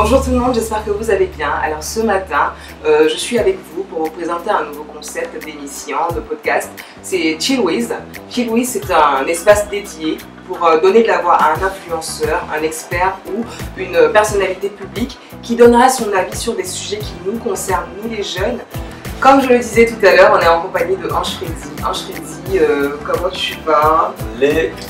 Bonjour tout le monde, j'espère que vous allez bien. Alors ce matin, je suis avec vous pour vous présenter un nouveau concept d'émission, de podcast. C'est Chill With. Chill With, c'est un espace dédié pour donner de la voix à un influenceur, un expert ou une personnalité publique qui donnera son avis sur des sujets qui nous concernent, nous les jeunes. Comme je le disais tout à l'heure, on est en compagnie de Ange Freddy. Ange Freddy, comment tu vas?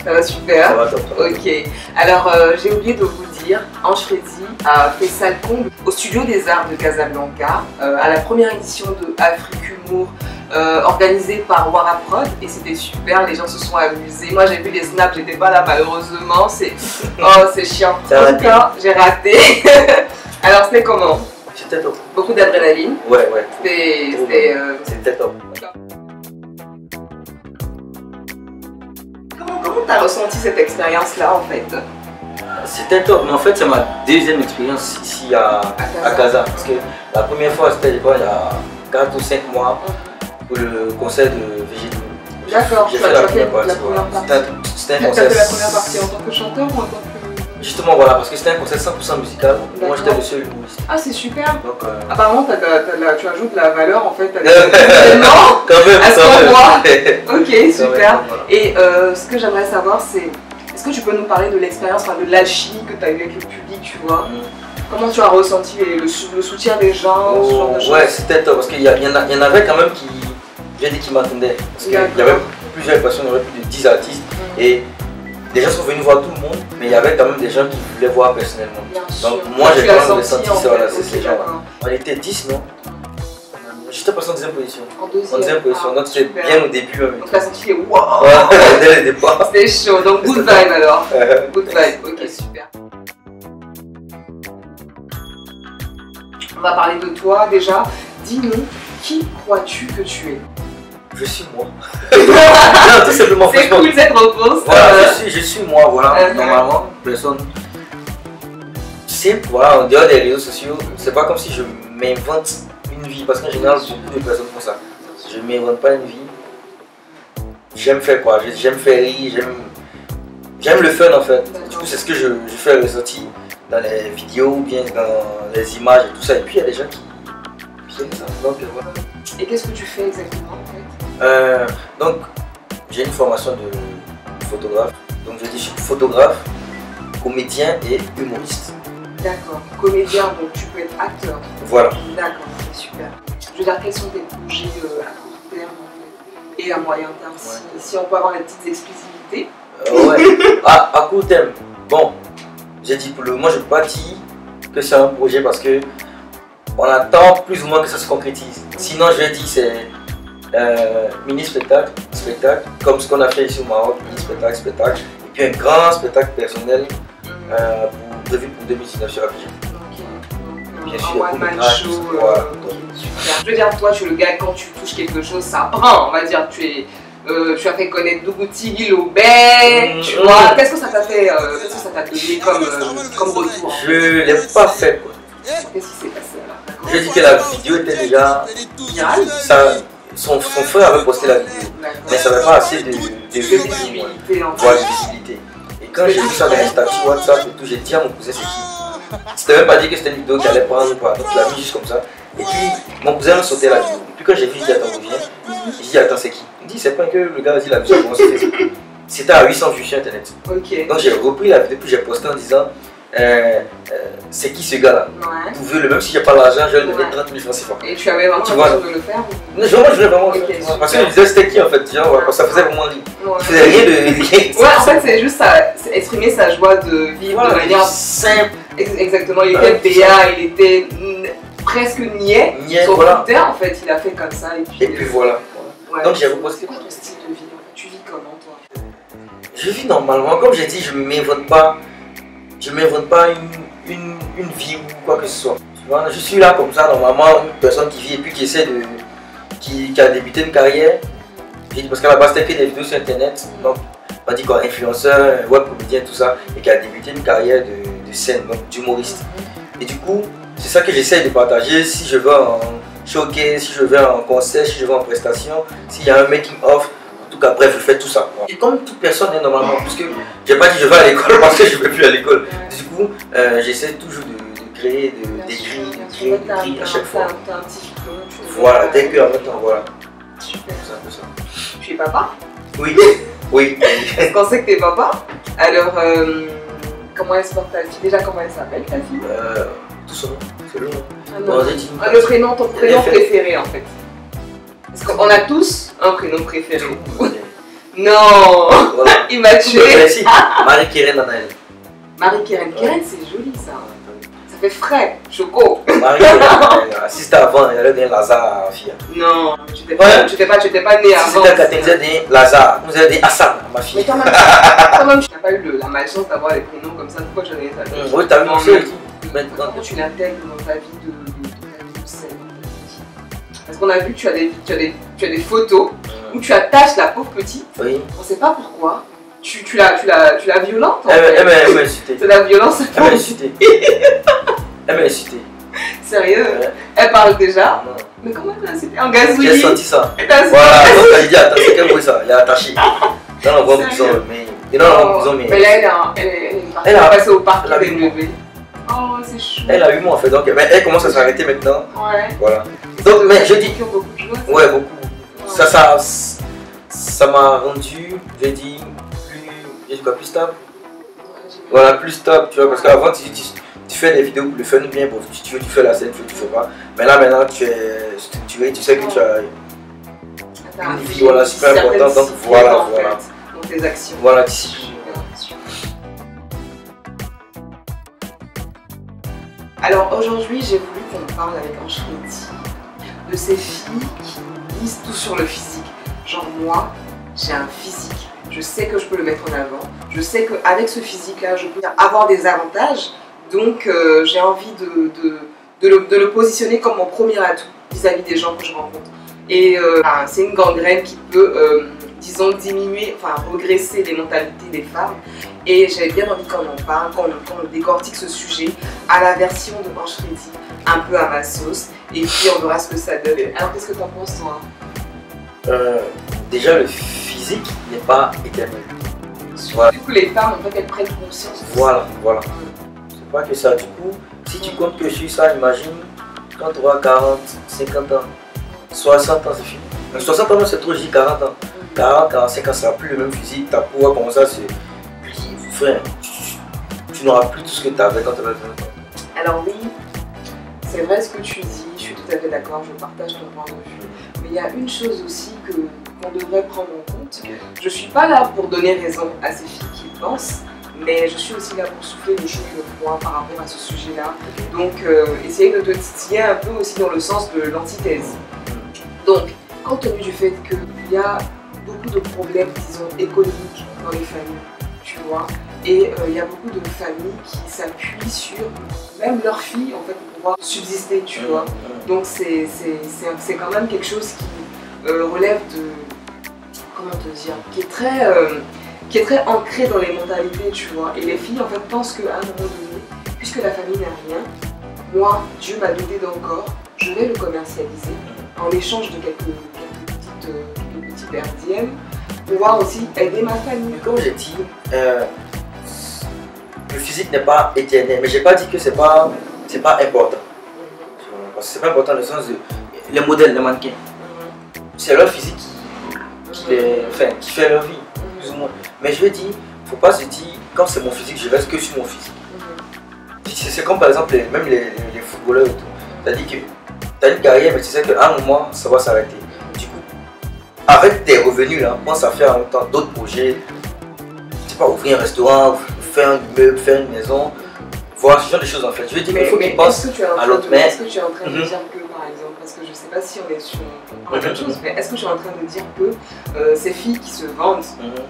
Ça va super. Ça va top. Ok. Alors, j'ai oublié de vous dire, Ange Freddy a fait salle comble au Studio des Arts de Casablanca, à la première édition de Afrique Humour, organisée par Waraprod, et c'était super, les gens se sont amusés. Moi j'ai vu les snaps, j'étais pas là malheureusement, c'est chiant. En tout cas, j'ai raté. Alors c'était comment? C'était top. Beaucoup d'adrénaline. Ouais. C'était top. Comment t'as ressenti cette expérience-là en fait? C'était top, mais en fait c'est ma deuxième expérience ici à Casa. Parce que la première fois c'était il y a 4 ou 5 mois pour le concert de Végéto. D'accord, j'ai fait la première partie. C'était un Tu as concert. fait la première partie en tant que chanteur ou en tant que... Justement voilà, parce que c'était un concert 100% musical. Moi j'étais le seul humoriste. Ah c'est super. Donc, apparemment tu ajoutes de la valeur en fait. Non, quand même, à ce moment-là. Ok, super. Même, voilà. Et ce que j'aimerais savoir c'est, est-ce que tu peux nous parler de l'expérience, de l'alchimie que tu as eu avec le public, tu vois? Comment tu as ressenti le soutien des gens, ce genre de choses? Ouais, c'était top, parce qu'il y en avait quand même qui m'attendaient. Parce qu'il y avait plusieurs personnes, il y avait plus de 10 artistes. Et les gens sont venus voir tout le monde, mais il y avait quand même des gens qui voulaient voir personnellement. Donc moi j'ai quand même ressenti ces gens-là. On était 10, non? J'étais passé en deuxième position. En deuxième position, donc c'était bien au début. Donc tu as senti les waouh! Dès le départ. C'était chaud, donc good vibe alors. Good vibe, ok super. On va parler de toi déjà. Dis-nous, qui crois-tu que tu es? Je suis moi. Non, tout simplement. C'est cool cette réponse. Voilà, je suis moi, voilà. Normalement, personne. Simple, voilà, en dehors des réseaux sociaux, c'est pas comme si je m'invente une vie, parce qu'en général, beaucoup de personnes font ça. Je m'invente pas une vie. J'aime faire quoi? J'aime faire rire, j'aime le fun en fait. Du coup, c'est ce que je fais ressortir dans les vidéos ou bien dans les images et tout ça. Et puis il y a des gens qui aiment ça. Donc voilà. Et qu'est-ce que tu fais exactement en fait? Donc j'ai une formation de photographe. Donc je dis je suis photographe, comédien et humoriste. D'accord. Comédien, donc tu peux être acteur. Voilà. D'accord, c'est super. Je veux dire, quels sont tes projets à court terme en fait, et à moyen terme, si on peut avoir des petites exclusivités? Ouais. À court terme, bon, j'ai dit pour le moment je ne peux pas dire que c'est un projet parce que on attend plus ou moins que ça se concrétise. Sinon je vais dire c'est mini spectacle, comme ce qu'on a fait ici au Maroc, mini spectacle, et puis un grand spectacle personnel prévu pour 2019 sur Abidjan. Bien sûr, un one-man show. Super. Je veux dire, toi tu es le gars, quand tu touches quelque chose, ça prend, on va dire, tu as fait connaître Dougouti, Lobé, tu vois, qu'est-ce que ça t'a fait, qu'est-ce que ça t'a donné comme retour? Je ne l'ai pas fait quoi. Qu'est-ce qui s'est passé là? Je dis que la vidéo était déjà virale. Son frère avait posté la vidéo, mais ça n'avait pas assez de visibilité. Et quand j'ai vu ça dans les statuts WhatsApp et tout, j'ai dit à mon cousin c'est qui? C'était même pas dit que c'était une vidéo qui allait prendre ou pas, donc je l'ai mis juste comme ça. Et puis mon cousin m'a sauté la vidéo. Et puis quand j'ai vu, il dit attends, reviens. Il dit attends, c'est qui? Il dit c'est pas que le gars a dit la vidéo comment c'était. C'était à 800 vues sur internet. Donc j'ai repris la vidéo, puis j'ai posté en disant c'est qui ce gars là? Pouvez-le, même si j'ai pas l'argent, je vais lui donner 30 000 francs CFA. Et tu avais vraiment l'impression de le faire? Non, je voulais vraiment le faire. Parce que je disais c'était qui en fait, genre, ça faisait vraiment rire. Il faisait rien de. Ouais, en fait c'est juste ça, exprimer sa joie de vivre de manière simple. Exactement, il était béat, il était presque niais. Son Twitter en fait, il a fait comme ça. Et puis voilà. Donc j'ai reposté. C'est quoi ton style de vie en fait? Tu vis comment toi? Je vis normalement, comme j'ai dit, je ne m'invente pas une vie ou quoi que ce soit. Tu vois, je suis là comme ça, normalement, une personne qui vit et puis qui essaie qui a débuté une carrière. Parce qu'à la base, c'était que des vidéos sur internet. Donc, on dit quoi, influenceur, web comédien, tout ça. Et qui a débuté une carrière de scène, donc d'humoriste. Et du coup, c'est ça que j'essaie de partager. Si je veux en showcase, si je veux en concert, si je veux en prestation, s'il y a un making of. En tout cas, bref, je fais tout ça. Et comme toute personne est normalement, parce que j'ai pas dit je vais à l'école parce que je ne vais plus à l'école. Du coup, j'essaie toujours de créer d'écrire à chaque fois. T'as un petit filon. Voilà, dès que en même temps, voilà. Super. C'est un peu ça. Tu es papa? Oui, oui. Est-ce qu'on sait que tu es papa? Alors, comment elle se porte ta fille? Déjà, comment elle s'appelle ta fille? Tout son nom, c'est le nom. Ah non. Le prénom, ton prénom préféré en fait. Parce qu'on a tous un prénom préféré. Non, voilà. Il m'a tué. Si. Marie-Keren Nanaël. Marie-Keren, Keren c'est joli ça. Ça fait frais, choco. Marie-Keren Nanaël. Si c'était avant, il y avait des Lazare à fille. Non, tu n'étais pas né avant. Si c'était quand tu disais des Lazare, vous avez des Hassan, ma fille. Mais quand même, tu n'as pas eu la malchance d'avoir des prénoms comme ça. Pourquoi j'en ai ça? Oui, t'as vu aussi. Comment tu l'intègres dans ta vie de scène? Parce qu'on a vu que tu as des photos où tu attaches la pauvre petite. Oui. On ne sait pas pourquoi. Tu la violente en fait. Elle m'a insulté. C'est la violence. Elle m'a insulté. Elle m'a insulté. Sérieux? Ouais. Elle parle déjà? Non. Mais comment elle t'a insulté? En gazouillis? J'ai senti ça. Voilà, donc elle dit attends, c'est quel bruit ça? Elle est attachée. Dans la voie en prison, mais. Non, en prison, mais. Mais là, elle est passée au parc des bébés. Oh, c'est chou. Elle a 8 mois en fait, donc elle commence à s'arrêter maintenant. Ouais. Voilà. Donc, mais je dis. Beaucoup de joie, ouais, beaucoup. Ouais. Ça m'a rendu, je dis, plus stable. Voilà, plus stable, tu vois, parce qu'avant tu fais des vidéos pour le fun, bien, pour, tu veux, tu fais la scène, tu veux, tu fais pas. Mais là, maintenant, tu es structuré, tu sais que tu as une vie, voilà, super importante, donc voilà. Dans tes actions. Voilà, discipline. Alors aujourd'hui, j'ai voulu qu'on parle avec Ange Freddy de ces filles qui misent tout sur le physique. Genre moi, j'ai un physique, je sais que je peux le mettre en avant, je sais qu'avec ce physique-là, je peux avoir des avantages, donc j'ai envie de le positionner comme mon premier atout vis-à-vis des gens que je rencontre. Et c'est une gangrène qui peut, disons, diminuer, enfin regresser les mentalités des femmes. Et j'avais bien envie qu'on en parle, qu'on décortique ce sujet à la version de Ange Freddy, un peu à ma sauce, et puis on verra ce que ça donne. Alors qu'est-ce que tu en penses toi? Déjà le physique n'est pas éternel. Voilà. Du coup les femmes en fait elles prennent conscience de ça. Voilà. C'est pas que ça, du coup, si tu comptes que je suis ça, imagine quand tu auras 40, 50 ans, 60 ans c'est fini. 60 ans c'est trop, je dis 40 ans. 40, 45 ans, ça n'a plus le même physique, ta peau comme ça, c'est. Frère, tu n'auras plus tout ce que tu avais quand tu avais 20 ans. Alors oui, c'est vrai ce que tu dis, je suis tout à fait d'accord, je partage ton point de vue. Mais il y a une chose aussi qu'on devrait prendre en compte. Je ne suis pas là pour donner raison à ces filles qui pensent, mais je suis aussi là pour souffler le chaud et le froid par rapport à ce sujet-là. Donc essayer de te titiller un peu aussi dans le sens de l'antithèse. Donc, compte tenu du fait qu'il y a beaucoup de problèmes, disons, économiques dans les familles, tu vois, et il y a beaucoup de familles qui s'appuient sur même leurs filles en fait pour pouvoir subsister, tu vois. Donc c'est quand même quelque chose qui relève de, comment te dire, qui est très ancré dans les mentalités, tu vois. Et les filles en fait pensent qu'à un moment donné, puisque la famille n'a rien, moi Dieu m'a doté d'un corps, je vais le commercialiser en échange de quelques petits perdièmes, pouvoir aussi aider ma famille. Comme j'ai dit, le physique n'est pas éternel, mais j'ai pas dit que c'est pas important. Parce que c'est pas important dans le sens de les modèles, les mannequins. C'est leur physique qui fait leur vie, plus ou moins. Mais je veux dire, faut pas se dire, quand c'est mon physique, je reste que sur mon physique. C'est comme par exemple, même les footballeurs et tout. C'est-à-dire que tu as une carrière, mais tu sais qu'à un moment, ça va s'arrêter. Du coup, avec tes revenus, là, pense à faire en même temps d'autres projets. Je sais pas, ouvrir un restaurant, faire un immeuble, faire une maison, voir ce genre de choses en fait. Je veux dire qu'il faut qu'ils pensent à l'autre. Mais est-ce que tu es en train de dire que, par exemple, parce que je sais pas si on est sur autre chose, mais est-ce que tu es en train de dire que ces filles qui se vendent,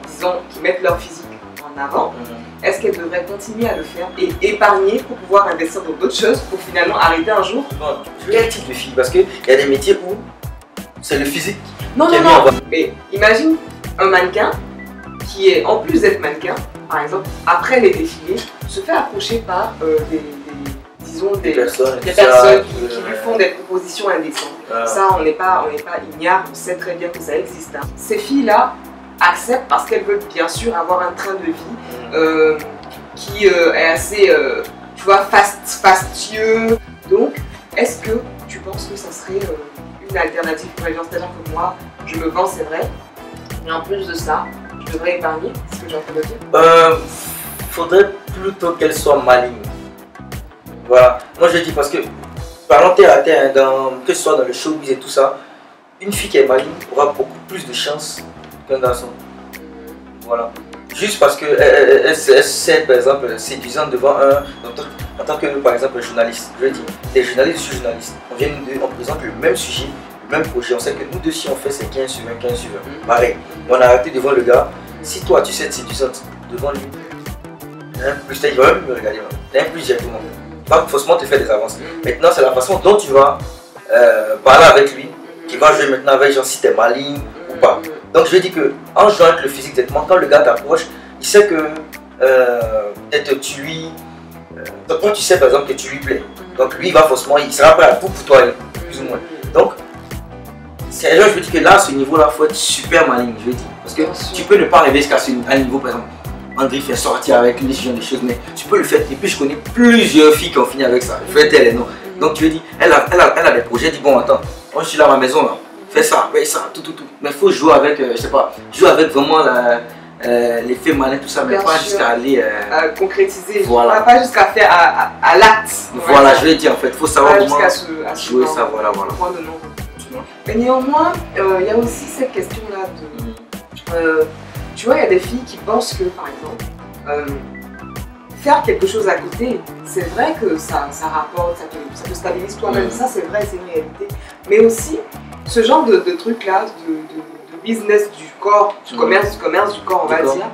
disons, qui mettent leur physique en avant, est-ce qu'elles devraient continuer à le faire et épargner pour pouvoir investir dans d'autres choses pour finalement arrêter un jour? Quel type de fille? Parce qu'il y a des métiers où c'est le physique. Non, mais imagine un mannequin qui est, en plus d'être mannequin, par exemple, après les défilés, se fait approcher par des personnes qui lui font des propositions indécentes. Ça, on n'est pas ignare, on sait très bien que ça existe. Hein. Ces filles-là acceptent parce qu'elles veulent bien sûr avoir un train de vie qui est assez, tu vois, fastueux. Donc, est-ce que tu penses que ça serait une alternative pour les gens? C'est-à-dire que moi, je me vends, c'est vrai, mais en plus de ça, je devrais épargner, c'est ce que j'ai en train de dire. Faudrait plutôt qu'elle soit maligne. Voilà, moi je dis parce que, parlons terre à terre, que ce soit dans le showbiz et tout ça, une fille qui est maligne aura beaucoup plus de chance qu'un garçon. Voilà. Juste parce qu'elle sait, par exemple, séduisante devant en tant que, par exemple, journaliste. Je dis, t'es journaliste, je suis journaliste. On présente le même sujet, le même projet. On sait que nous deux, si on fait, c'est 15 sur 20, 15 sur 20. Pareil. On a arrêté devant le gars. Si toi, tu sais être séduisante devant lui, t'as un plus, il va même me regarder. T'as un plus directement. Pas forcément te faire des avances. Maintenant, c'est la façon dont tu vas parler avec lui qui va jouer maintenant avec, genre, si t'es maligne ou pas. Donc je dis que en jouant avec le physique directement, quand le gars t'approche, il sait que peut-être tu lui... donc toi tu sais par exemple que tu lui plais. Donc lui il va forcément, il sera prêt à tout pour toi, plus ou moins. Donc c'est je veux dire que là à ce niveau-là, il faut être super maligne, je veux dire. Parce que tu peux ne pas rêver jusqu'à un niveau par exemple. André fait sortir avec lui, ce genre de choses, mais tu peux le faire. Et puis je connais plusieurs filles qui ont fini avec ça. Je vais dire les noms. Donc tu veux dire, elle a des projets, dit bon attends, moi je suis là à ma maison là. Fais ça, tout. Mais il faut jouer avec, je sais pas, jouer avec vraiment l'effet malin, tout ça, mais bien pas jusqu'à aller concrétiser, voilà. Pas jusqu'à faire à l'acte. Voilà, je vais dire en fait, il faut savoir pas comment jouer ça, voilà. Mais néanmoins, il y a aussi cette question-là de. Tu vois, il y a des filles qui pensent que, par exemple, faire quelque chose à côté, c'est vrai que ça rapporte, ça te stabilise toi-même, ça c'est vrai, c'est une réalité. Mais aussi, ce genre de truc-là, de business du corps, du commerce du corps, on va dire,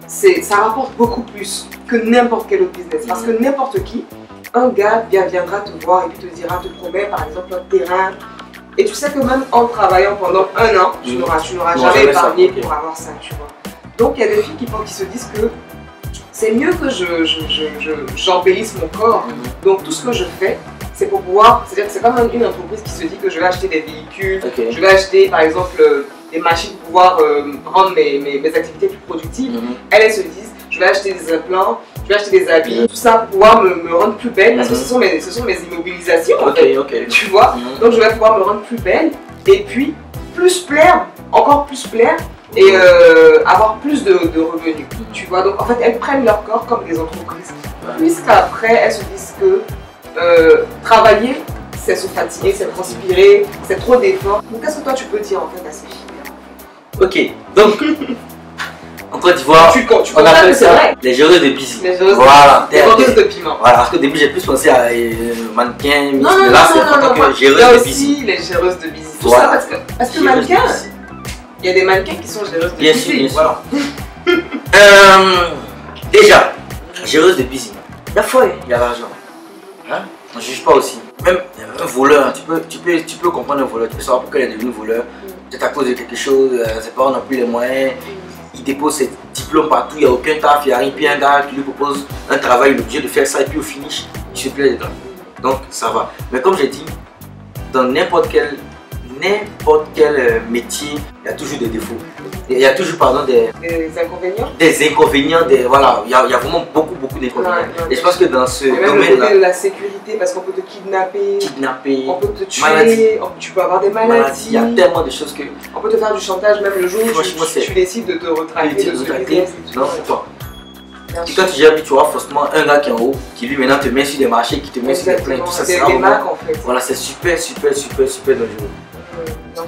ça rapporte beaucoup plus que n'importe quel autre business. Parce que n'importe qui, un gars viendra te voir et puis te dira, te promet par exemple un terrain. Et tu sais que même en travaillant pendant 1 an, tu n'auras jamais épargné pour avoir ça, tu vois. Donc il y a des filles qui se disent que c'est mieux que j'embellisse mon corps. Donc tout ce que je fais, c'est pour pouvoir, c'est-à-dire que c'est comme une entreprise qui se dit que je vais acheter des véhicules, je vais acheter par exemple des machines pour pouvoir rendre mes activités plus productives. Elles se disent, je vais acheter des implants, je vais acheter des habits, tout ça pour pouvoir me rendre plus belle, parce que ce sont mes immobilisations, en fait, tu vois. Donc je vais pouvoir me rendre plus belle et puis plus plaire, encore plus plaire et avoir plus de revenus, tu vois. Donc en fait elles prennent leur corps comme des entreprises, puisqu'après elles se disent que travailler, c'est se fatiguer, c'est transpirer, c'est trop d'efforts. Donc qu'est-ce que toi tu peux dire en fait à ces filles? Ok, donc en Côte d'Ivoire, on appelle ça les géreuses de busy. Voilà, les géreuses de piment. Voilà, parce qu'au début j'ai plus pensé à mannequin, mais là c'est en tant que géreuses de busy. Il y a aussi les géreuses de busy. Tout ça parce que mannequin, il y a des mannequins qui sont géreuses de busy. Bien sûr. Déjà, géreuses de busy. La fois, il y a l'argent. Hein? On ne juge pas aussi. Même un voleur, tu peux comprendre un voleur, tu peux savoir pourquoi il est devenu voleur. Peut-être à cause de quelque chose, ses parents n'ont plus les moyens. Il dépose ses diplômes partout, il n'y a aucun taf, il n'y a rien. Puis un gars qui lui propose un travail, il est obligé de faire ça et puis au finish, il se plaît dedans. Donc ça va. Mais comme j'ai dit, dans n'importe quel métier, il y a toujours des défauts. Il y a toujours des inconvénients. Des inconvénients, voilà, il y a vraiment beaucoup d'inconvénients. Et je pense que dans ce domaine-là, la sécurité, parce qu'on peut te kidnapper, on peut te tuer, tu peux avoir des maladies. Il y a tellement de choses que... On peut te faire du chantage même le jour où tu décides de te retracter. Non, c'est toi. Et quand tu gères, tu auras forcément un gars qui est en haut, qui lui maintenant te met sur des marchés, qui te met sur des plaintes, tout ça. C'est des marques en fait. Voilà, c'est super dangereux.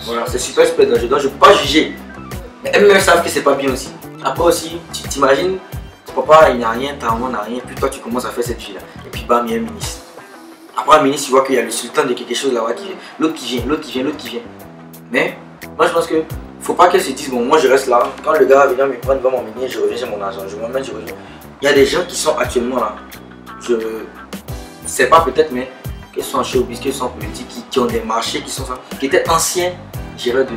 Voilà, c'est super dangereux. Donc je ne peux pas juger. Mais elles-mêmes savent que c'est pas bien aussi. Après aussi, tu t'imagines, ton papa il n'a rien, ta maman n'a rien, puis toi tu commences à faire cette vie-là. Et puis bam, il y a un ministre. Après un ministre, tu vois qu'il y a le sultan de quelque chose là-bas qui vient. L'autre qui vient. Mais moi je pense que faut pas qu'elle se dise, bon moi je reste là, quand le gars vient me prendre, va m'emmener, je reviens, j'ai mon argent, je m'emmène, je reviens. Il y a des gens qui sont actuellement là, je sais pas peut-être, mais qu'ils sont en showbiz, qu'ils sont en politique, qui ont des marchés, qui sont ça, qui étaient anciennes géreuses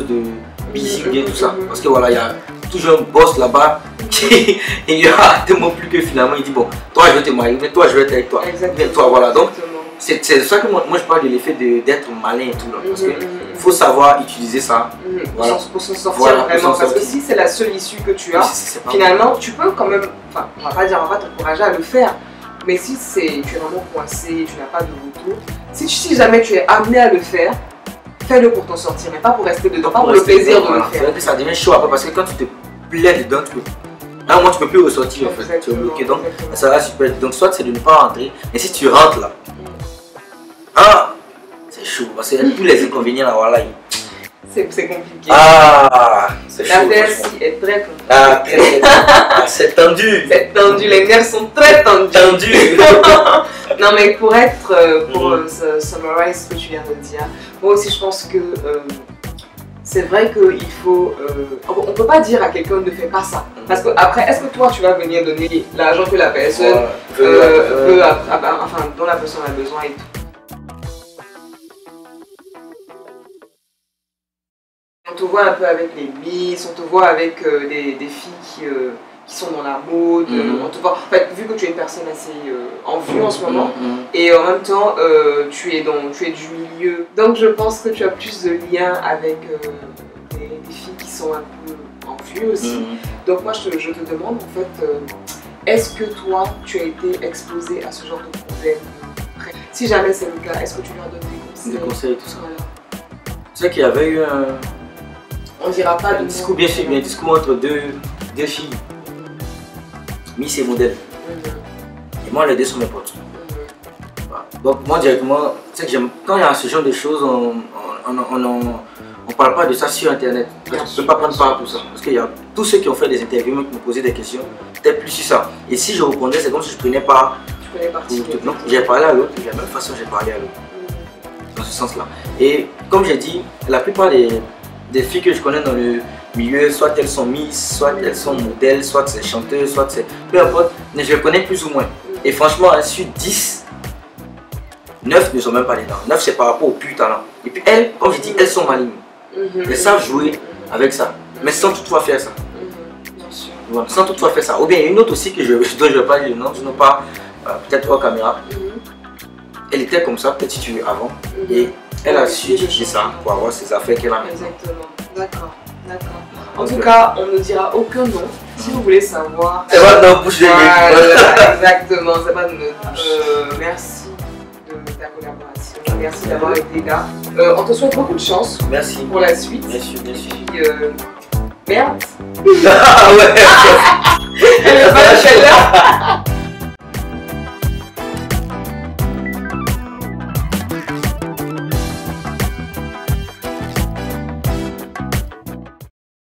de busy, tout ça. Parce que voilà, il y a toujours un boss là-bas qui il y a tellement plus que finalement il dit bon, toi je vais te marier, mais toi je vais être avec toi. Mais toi voilà, donc c'est ça que moi je parle de l'effet d'être malin et tout là. Parce qu'il faut savoir utiliser ça. Pour s'en sortir vraiment. Parce que si c'est la seule issue que tu as, finalement, tu peux quand même, enfin, on va pas t'encourager à le faire. Mais si tu es vraiment coincé, tu n'as pas de retour, si jamais tu es amené à le faire, fais-le pour t'en sortir, mais pas pour rester dedans, pas pour le plaisir de le faire. Ça devient chaud après parce que quand tu te plais dedans, à un moment tu peux plus ressortir en fait, tu es bloqué, donc ça va super. Donc soit c'est de ne pas rentrer, mais si tu rentres là, c'est chaud parce que tous les inconvénients là, voilà. C'est compliqué. C'est chaud. L'affaire-ci est très compliquée. C'est tendu. C'est tendu, les nerfs sont très tendus. Non mais pour summarize ce que tu viens de dire, moi aussi je pense que c'est vrai qu'il faut... on ne peut pas dire à quelqu'un ne fais pas ça. Parce que après, est-ce que toi tu vas venir donner l'argent que la personne dont la personne a besoin et tout. On te voit un peu avec les Miss, on te voit avec des filles qui sont dans la mode, on te voit, en fait, vu que tu es une personne assez en vue en ce moment, et en même temps tu es du milieu, donc je pense que tu as plus de liens avec des filles qui sont un peu en vue aussi. Donc moi je te demande en fait, est-ce que toi tu as été exposé à ce genre de problème? Si jamais c'est le cas, est-ce que tu leur donnes des conseils? Des conseils et tout ça. Tu sais qu'il y avait eu on dira pas de discours bien fait, un discours entre deux filles, Miss et modèle. Et moi les deux sont mes potes. Voilà. Donc moi directement, tu sais que quand il y a ce genre de choses, on parle pas de ça sur internet. Je ne peux pas prendre part à tout ça. Parce qu'il y a tous ceux qui ont fait des interviews qui me posaient des questions, peut-être plus sur ça. Et si je répondais, c'est comme si je prenais pas. Donc j'ai parlé à l'autre, de la même façon j'ai parlé à l'autre. Dans ce sens là. Et comme j'ai dit, la plupart des filles que je connais dans le milieu, soit elles sont Miss, soit elles sont modèles, soit c'est chanteuses, soit c'est... Peu importe, mais je les connais plus ou moins. Et franchement, sur 10, 9 ne sont même pas dedans. 9 c'est par rapport au pur talent. Et puis elles, comme je dis, elles sont malignes. Elles savent jouer avec ça, mais sans toutefois faire ça. Voilà, sans toutefois faire ça. Ou bien une autre aussi que je ne vais pas dire le nom, je n'ai pas, peut-être hors caméra. Elle était comme ça, peut-être si tu veux, avant. Et elle a su utiliser ça pour avoir ses affaires qu'elle a maintenant. Exactement, d'accord. En tout cas, on ne dira aucun nom. Si vous voulez savoir. C'est pas de notre bouche de voilà, exactement, c'est pas de notre bouche. Merci de ta collaboration. Merci d'avoir été là. On te souhaite beaucoup de chance. Merci. Pour la suite. Merci. Puis, merde. Ah ouais. Elle est pas là.